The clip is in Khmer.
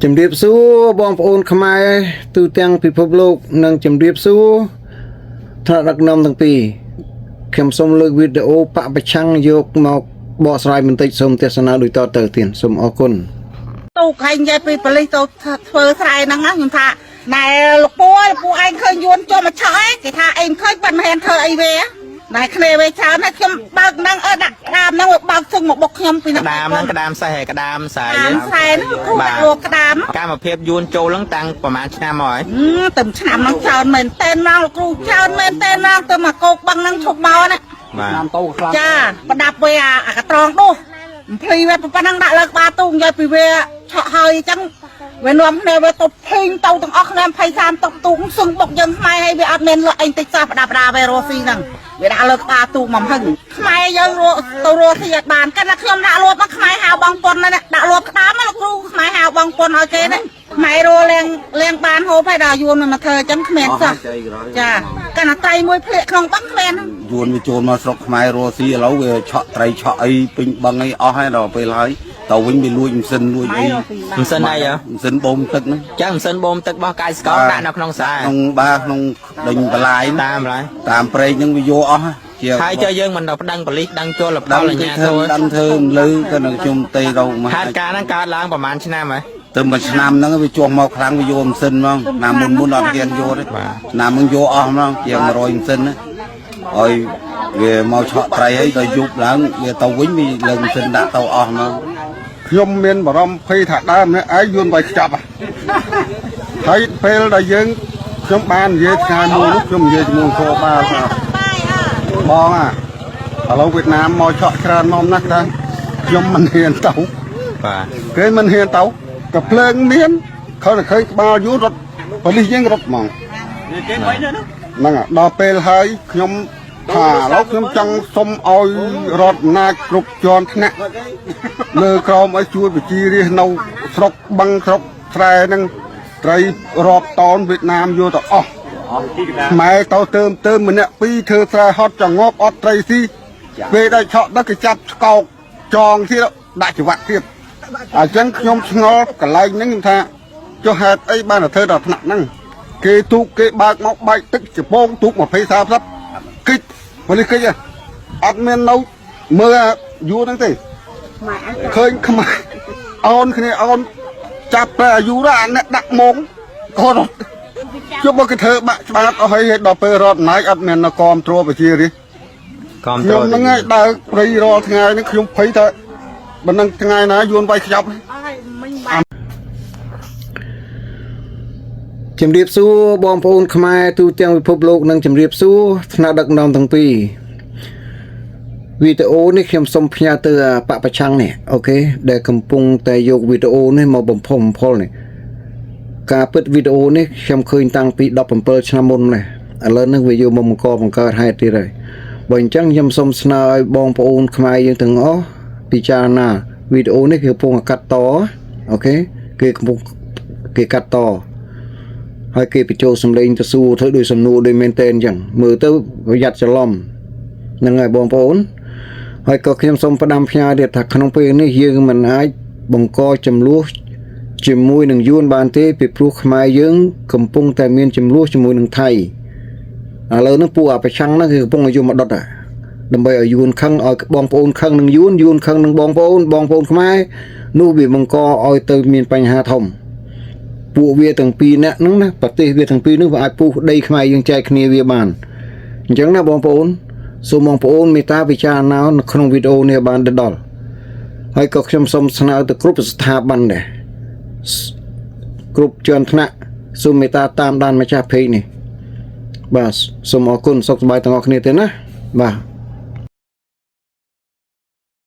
ជំរាបសួរបងប្អូនខ្មែរទូទាំងពិភពលោកនិងជំរាបសួរថ្នាក់ដឹកនាំទាំងពីរខ្ញុំសូមលើកវីដេអូបពប្រឆាំងយកមកបកស្រាយបន្តិចសូមទស្សនាដូចតទៅទៀតសូមអរគុណទូកឯងនិយាយពីប៉ូលីសទៅធ្វើស្រែហ្នឹងខ្ញុំថាណែលោកពូឯងឃើញយួនចូលមកឆក់ឯងគេថាឯងឃើញបាត់មិនហ៊ានធ្វើអីវាណែគ្នាវាច្រើនណាស់ខ្ញុំបើកហ្នឹងដាក់ក្តាមហ្នឹងបើកជឹងមកបុកខ្ញុំពីក្តាមហ្នឹងក្តាមសេះក្តាមស្រាយស្រែហ្នឹងគ្រូដាក់លោកក្តាមកម្មភាពយួនចូលហ្នឹងតាំងប្រហែលឆ្នាំមកហើយទៅឆ្នាំហ្នឹងច្រើនមែនតើមកលោកគ្រូច្រើនមែនតើមកទៅមកកោកបឹងហ្នឹងឈប់មកណាបាទចាប្រដាប់វាអាកត្រងនោះភ្លីវាប៉ុណ្ណឹងដាក់លើក្បាលទូនិយាយពីវាឆក់ហើយអញ្ចឹងវានាំគ្នាវាទៅភេងទៅទាំងអស់គ្នា20-30តុកទូកសឹងបុកយើងខ្មែរហើយវាអត់មានលក់អីតិចសោះប្រដាប់វារស់ស៊ីហ្នឹងវាដាក់លើក្បាលទូកមកហឹងខ្មែរយើងទៅរស់ស៊ីអត់បានកាលណាខ្ញុំដាក់លួតមកខ្មែរហៅបងប៉ុនណាដាក់លួតក្តាមលោកគ្រូខ្មែរហៅបងប៉ុនឲ្យគេណាខ្មែររស់លេងបានហូបហើយដល់យួនមកធ្វើអញ្ចឹងគ្មានសោះចាកាលណាត្រីមួយភ្លាកក្នុងបឹងគ្មានយួនវាចូលមកស្រុកខ្មែររស់ស៊ីឥឡូវវាឆក់ត្រីឆក់អីពេញបឹងអីអស់ហើយដល់ពេលហើយទៅវិញវាលួចម៉ាស៊ីនលួចអីម៉ាស៊ីនអីម៉ាស៊ីនបូមទឹកហ្នឹងចឹងម៉ាស៊ីនបូមទឹករបស់កាយស្កោដាក់នៅក្នុងខ្សែក្នុងក្នុងដេញបន្លាយតាមព្រែកហ្នឹងវាយកអស់ហើយចុះយើងមិនដល់ប្តឹងប៉ូលីសដឹងចូលលផលអាជ្ញាធរដឹងធ្វើលើទៅនឹងខ្ញុំទេទៅមកហេតុការណ៍ហ្នឹងកើតឡើងប្រហែលឆ្នាំហើយទៅមួយឆ្នាំហ្នឹងវាជាប់មកខ្លាំងវាយកម៉ាស៊ីនមកណាមុនអត់ហ៊ានយកទេណាមុនយកអស់ហ្មងជាង100ម៉ាស៊ីនណាហើយវាមកឆក់ត្រីហើយដល់យប់ឡើងវាទៅវិញវាលើម៉ាស៊ីនដាក់ទៅអស់ហ្មងខ្ញុំមានបារម្ភភ័យថាដើមនេះឯងយួនវាយខ្ចាប់ហើយពេលដែលយើងខ្ញុំបាននិយាយថ្ងៃមួយនោះខ្ញុំនិយាយជាមួយគ្រូបាលថាបងឥឡូវវៀតណាមមកឆក់ច្រើនមកណាស់ថាខ្ញុំមិនហ៊ានទៅបាទគេមិនហ៊ានទៅក៏ភ្លើងមានឃើញក្បាលយួនរត់ប៉ូលីសយើងរត់ហ្មងហ្នឹងដល់ពេលហើយខ្ញុំថាឥឡូវខ្ញុំចង់សុំឲ្យរដ្ឋអំណាចគ្រប់ជាន់ថ្នាក់លើក្រមឲ្យជួយប្រជារាស្ត្រនៅស្រុកបឹងស្រុកស្រែហ្នឹងត្រីរាប់តោនវៀតណាមយកទៅអស់ម៉ែទៅទៅម្នាក់ពីរធ្វើស្រែហត់ចងប់អត់ត្រីស៊ីពេលដែលឆក់ដល់គេចាប់ស្កោកចងទៀតដាក់ច្រវាក់ទៀតអញ្ចឹងខ្ញុំឆ្ងល់កន្លែងហ្នឹងខ្ញុំថាចុះហេតុអីបានធ្វើដល់ថ្នាក់ហ្នឹងគេទូកគេបើកមកបែកទឹកជពងទូក20-30គិចប៉ូលីសគិចអត់មាននៅមើលយួរហ្នឹងទេឃើញខ្មែរអូនគ្នាអូនចាប់តែអាយុរអាអ្នកដាក់ម៉ងគាត់ជុំមកគេធ្វើបាក់ច្បាប់អស់ហើយដល់ពេលរដ្ឋអំណាចអត់មាននៅគាំទ្រប្រជារាស្ត្រខ្ញុំហ្នឹងឯងដើរព្រៃរាល់ថ្ងៃនេះខ្ញុំភ័យថាបើនឹងថ្ងៃណាយួនវាយខ្ចាប់ជំរាបសួរបងប្អូនខ្មែរទូទាំងពិភពលោកនិងជំរាបសួរថ្នាក់ដឹកនាំទាំងពីរវីដេអូនេះខ្ញុំសូមផ្ញើទៅបពប្រឆាំងនេះអូខេដែលកំពុងតែយកវីដេអូនេះមកបំផុលនេះការពិតវីដេអូនេះខ្ញុំឃើញតាំងពី17ឆ្នាំមុនម្លេះឥឡូវនេះវាយកមកបង្កើតហេតុទៀតហើយបើអញ្ចឹងខ្ញុំសូមស្នើឲ្យបងប្អូនខ្មែរយើងទាំងអស់ពិចារណាវីដេអូនេះគឺកំពុងកាត់តអូខេគេកំពុងគេកាត់តហើយគេបញ្ចូលសម្លេងទៅសួរធ្វើដោយសំណួរដោយមែនតែនអញ្ចឹងមើលទៅប្រយ័ត្នច្រឡំហ្នឹងហើយបងប្អូនហើយក៏ខ្ញុំសូមផ្ដាំផ្ញើទៀតថាក្នុងពេលនេះយើងមិនអាចបង្កចំនួនជាមួយនឹងយួនបានទេពីព្រោះខ្មែរយើងកំពុងតែមានចំនួនជាមួយនឹងថៃឥឡូវនេះពួកប្រឆាំងហ្នឹងគឺកំពុងយកមកដុតដើម្បីឲ្យយួនខឹងឲ្យបងប្អូនខឹងនឹងយួនខឹងនឹងបងប្អូនខ្មែរនោះវាបង្កឲ្យទៅមានបញ្ហាធំពួកវាទាំងពីរនាក់ហ្នឹងណាប្រទេសវាទាំងពីរហ្នឹងវាអាចពុះដីខ្មែរយើងចែកគ្នាវាបានអញ្ចឹងណាបងប្អូនសូមបងប្អូនមេត្តាពិចារណានៅក្នុងវីដេអូនេះបានដល់ហើយក៏ខ្ញុំសូមស្នើទៅគ្រប់ស្ថាប័នដែរគ្រប់ជាន់ថ្នាក់សូមមេត្តាតាមដានម្ចាស់ពេកនេះបាទសូមអរគុណសុខសប្បាយទាំងអស់គ្នាទេណាបាទ